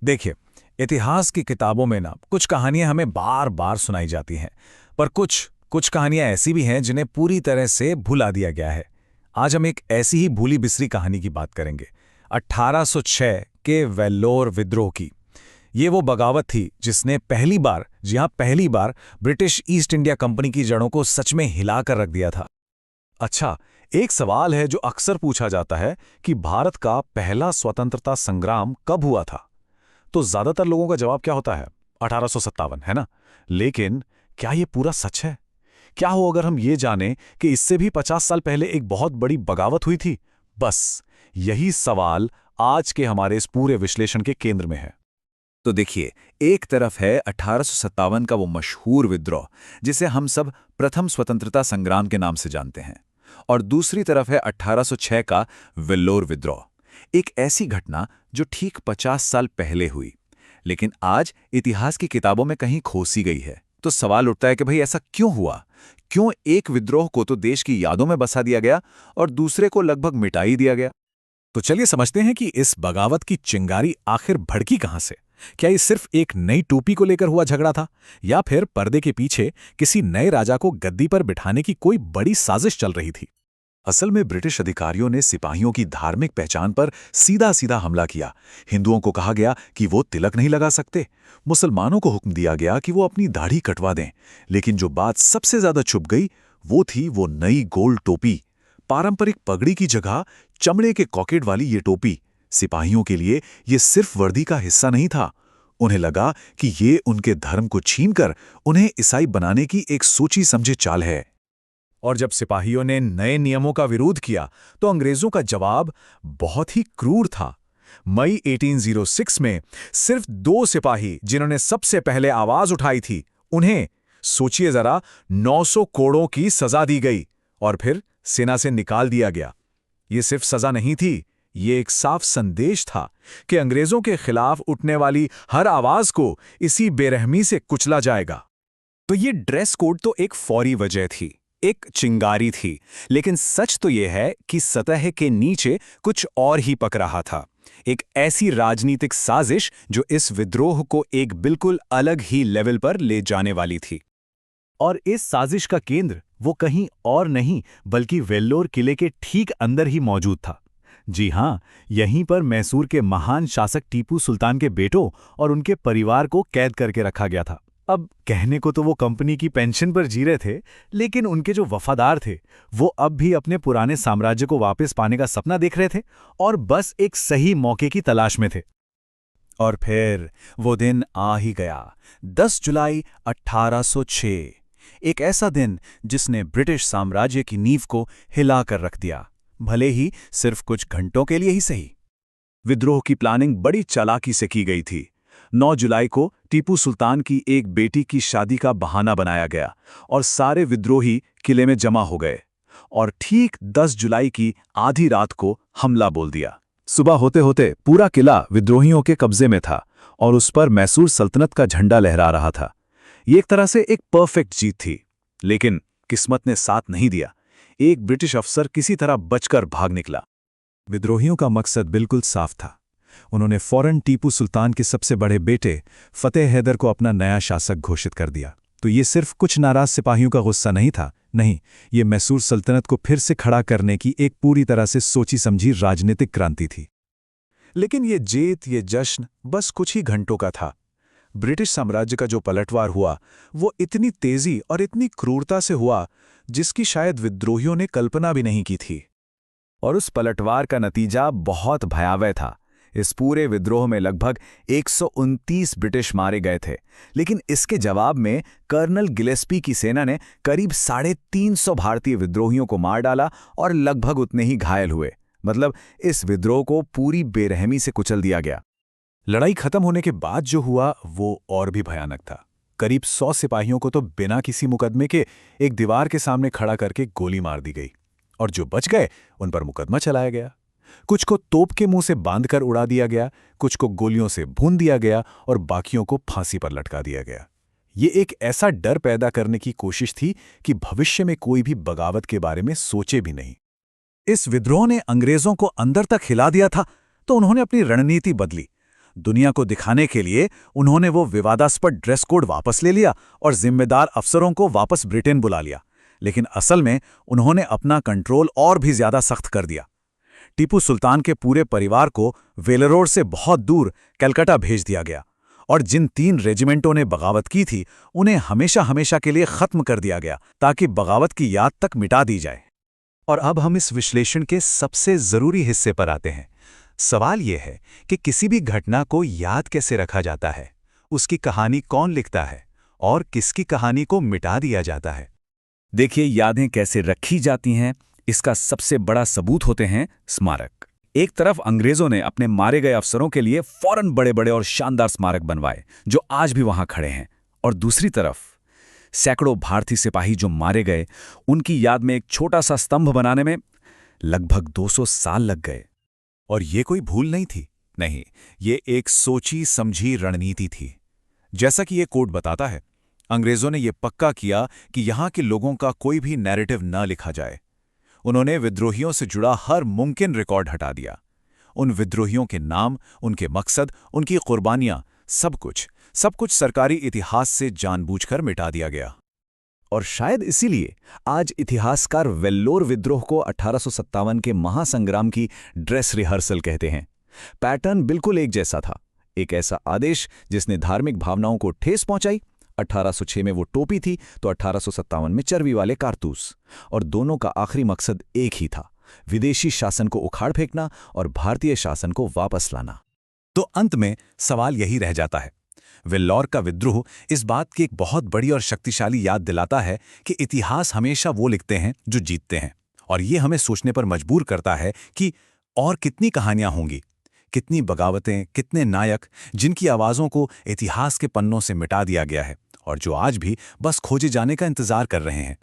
देखिए, इतिहास की किताबों में ना कुछ कहानियां हमें बार बार सुनाई जाती हैं, पर कुछ कुछ कहानियां ऐसी भी हैं जिन्हें पूरी तरह से भुला दिया गया है। आज हम एक ऐसी ही भूली बिसरी कहानी की बात करेंगे, 1806 के वेल्लोर विद्रोह की। ये वो बगावत थी जिसने पहली बार, जी हाँ पहली बार, ब्रिटिश ईस्ट इंडिया कंपनी की जड़ों को सच में हिलाकर रख दिया था। अच्छा, एक सवाल है जो अक्सर पूछा जाता है कि भारत का पहला स्वतंत्रता संग्राम कब हुआ था। तो ज्यादातर लोगों का जवाब क्या होता है? 1857, है ना? लेकिन क्या ये पूरा सच है? क्या हो अगर हम ये जानें कि इससे भी 50 साल पहले एक बहुत बड़ी बगावत हुई थी? बस यही सवाल आज के हमारे इस पूरे विश्लेषण के केंद्र में है। तो देखिए, एक तरफ है 1857 का वो मशहूर विद्रोह जिसे हम सब प्रथम स्वतंत्रता संग्राम के नाम से जानते हैं, और दूसरी तरफ है 1806 का वेल्लोर विद्रोह, एक ऐसी घटना जो ठीक 50 साल पहले हुई, लेकिन आज इतिहास की किताबों में कहीं खोसी गई है। तो सवाल उठता है कि भाई ऐसा क्यों हुआ? क्यों एक विद्रोह को तो देश की यादों में बसा दिया गया और दूसरे को लगभग मिटा ही दिया गया? तो चलिए समझते हैं कि इस बगावत की चिंगारी आखिर भड़की कहां से। क्या ये सिर्फ एक नई टोपी को लेकर हुआ झगड़ा था, या फिर पर्दे के पीछे किसी नए राजा को गद्दी पर बिठाने की कोई बड़ी साजिश चल रही थी? असल में ब्रिटिश अधिकारियों ने सिपाहियों की धार्मिक पहचान पर सीधा सीधा हमला किया। हिंदुओं को कहा गया कि वो तिलक नहीं लगा सकते, मुसलमानों को हुक्म दिया गया कि वो अपनी दाढ़ी कटवा दें। लेकिन जो बात सबसे ज्यादा छुप गई वो थी वो नई गोल्ड टोपी। पारंपरिक पगड़ी की जगह चमड़े के कॉकेट वाली ये टोपी सिपाहियों के लिए ये सिर्फ वर्दी का हिस्सा नहीं था। उन्हें लगा कि ये उनके धर्म को छीनकर उन्हें ईसाई बनाने की एक सोची समझी चाल है। और जब सिपाहियों ने नए नियमों का विरोध किया तो अंग्रेजों का जवाब बहुत ही क्रूर था। मई 1806 में सिर्फ 2 सिपाही जिन्होंने सबसे पहले आवाज उठाई थी, उन्हें, सोचिए जरा, 900 कोड़ों की सजा दी गई और फिर सेना से निकाल दिया गया। ये सिर्फ सजा नहीं थी, ये एक साफ संदेश था कि अंग्रेजों के खिलाफ उठने वाली हर आवाज को इसी बेरहमी से कुचला जाएगा। तो ये ड्रेस कोड तो एक फौरी वजह थी, एक चिंगारी थी, लेकिन सच तो यह है कि सतह के नीचे कुछ और ही पक रहा था। एक ऐसी राजनीतिक साजिश जो इस विद्रोह को एक बिल्कुल अलग ही लेवल पर ले जाने वाली थी। और इस साजिश का केंद्र वो कहीं और नहीं बल्कि वेल्लोर किले के ठीक अंदर ही मौजूद था। जी हां, यहीं पर मैसूर के महान शासक टीपू सुल्तान के बेटों और उनके परिवार को कैद करके रखा गया था। अब कहने को तो वो कंपनी की पेंशन पर जी रहे थे, लेकिन उनके जो वफादार थे वो अब भी अपने पुराने साम्राज्य को वापस पाने का सपना देख रहे थे और बस एक सही मौके की तलाश में थे। और फिर वो दिन आ ही गया, 10 जुलाई 1806। एक ऐसा दिन जिसने ब्रिटिश साम्राज्य की नींव को हिलाकर रख दिया, भले ही सिर्फ कुछ घंटों के लिए ही सही। विद्रोह की प्लानिंग बड़ी चालाकी से की गई थी। 9 जुलाई को टीपू सुल्तान की एक बेटी की शादी का बहाना बनाया गया और सारे विद्रोही किले में जमा हो गए, और ठीक 10 जुलाई की आधी रात को हमला बोल दिया। सुबह होते होते पूरा किला विद्रोहियों के कब्जे में था और उस पर मैसूर सल्तनत का झंडा लहरा रहा था। ये एक तरह से एक परफेक्ट जीत थी, लेकिन किस्मत ने साथ नहीं दिया। एक ब्रिटिश अफसर किसी तरह बचकर भाग निकला। विद्रोहियों का मकसद बिल्कुल साफ था। उन्होंने फौरन टीपू सुल्तान के सबसे बड़े बेटे फतेह हैदर को अपना नया शासक घोषित कर दिया। तो ये सिर्फ कुछ नाराज सिपाहियों का गुस्सा नहीं था, नहीं, ये मैसूर सल्तनत को फिर से खड़ा करने की एक पूरी तरह से सोची समझी राजनीतिक क्रांति थी। लेकिन ये जीत, ये जश्न बस कुछ ही घंटों का था। ब्रिटिश साम्राज्य का जो पलटवार हुआ वो इतनी तेजी और इतनी क्रूरता से हुआ जिसकी शायद विद्रोहियों ने कल्पना भी नहीं की थी। और उस पलटवार का नतीजा बहुत भयावह था। इस पूरे विद्रोह में लगभग 129 ब्रिटिश मारे गए थे, लेकिन इसके जवाब में कर्नल गिलेस्पी की सेना ने करीब 350 भारतीय विद्रोहियों को मार डाला और लगभग उतने ही घायल हुए। मतलब इस विद्रोह को पूरी बेरहमी से कुचल दिया गया। लड़ाई खत्म होने के बाद जो हुआ वो और भी भयानक था। करीब 100 सिपाहियों को तो बिना किसी मुकदमे के एक दीवार के सामने खड़ा करके गोली मार दी गई, और जो बच गए उन पर मुकदमा चलाया गया। कुछ को तोप के मुंह से बांधकर उड़ा दिया गया, कुछ को गोलियों से भून दिया गया और बाकियों को फांसी पर लटका दिया गया। ये एक ऐसा डर पैदा करने की कोशिश थी कि भविष्य में कोई भी बगावत के बारे में सोचे भी नहीं। इस विद्रोह ने अंग्रेजों को अंदर तक हिला दिया था, तो उन्होंने अपनी रणनीति बदली। दुनिया को दिखाने के लिए उन्होंने वो विवादास्पद ड्रेस कोड वापस ले लिया और जिम्मेदार अफसरों को वापस ब्रिटेन बुला लिया। लेकिन असल में उन्होंने अपना कंट्रोल और भी ज्यादा सख्त कर दिया। टीपू सुल्तान के पूरे परिवार को वेलोर से बहुत दूर कलकत्ता भेज दिया गया और जिन 3 रेजिमेंटों ने बगावत की थी उन्हें हमेशा हमेशा के लिए खत्म कर दिया गया ताकि बगावत की याद तक मिटा दी जाए। और अब हम इस विश्लेषण के सबसे जरूरी हिस्से पर आते हैं। सवाल यह है कि किसी भी घटना को याद कैसे रखा जाता है, उसकी कहानी कौन लिखता है और किसकी कहानी को मिटा दिया जाता है। देखिए, यादें कैसे रखी जाती हैं, इसका सबसे बड़ा सबूत होते हैं स्मारक। एक तरफ अंग्रेजों ने अपने मारे गए अफसरों के लिए फौरन बड़े बड़े और शानदार स्मारक बनवाए जो आज भी वहां खड़े हैं, और दूसरी तरफ सैकड़ों भारतीय सिपाही जो मारे गए, उनकी याद में एक छोटा सा स्तंभ बनाने में लगभग 200 साल लग गए। और ये कोई भूल नहीं थी, नहीं, ये एक सोची समझी रणनीति थी। जैसा कि ये कोड बताता है, अंग्रेजों ने ये पक्का किया कि यहां के लोगों का कोई भी नैरेटिव न लिखा जाए। उन्होंने विद्रोहियों से जुड़ा हर मुमकिन रिकॉर्ड हटा दिया। उन विद्रोहियों के नाम, उनके मकसद, उनकी कुर्बानियां, सब कुछ सरकारी इतिहास से जानबूझकर मिटा दिया गया। और शायद इसीलिए आज इतिहासकार वेल्लोर विद्रोह को 1857 के महासंग्राम की ड्रेस रिहर्सल कहते हैं। पैटर्न बिल्कुल एक जैसा था, एक ऐसा आदेश जिसने धार्मिक भावनाओं को ठेस पहुंचाई। 1806 में वो टोपी थी तो 1857 में चर्बी वाले कारतूस, और दोनों का आखिरी मकसद एक ही था, विदेशी शासन को उखाड़ फेंकना और भारतीय शासन को वापस लाना। तो अंत में सवाल यही रह जाता है, वेल्लोर का विद्रोह इस बात की एक बहुत बड़ी और शक्तिशाली याद दिलाता है कि इतिहास हमेशा वो लिखते हैं जो जीतते हैं, और ये हमें सोचने पर मजबूर करता है कि और कितनी कहानियां होंगी, कितनी बगावतें, कितने नायक जिनकी आवाज़ों को इतिहास के पन्नों से मिटा दिया गया है और जो आज भी बस खोजे जाने का इंतजार कर रहे हैं।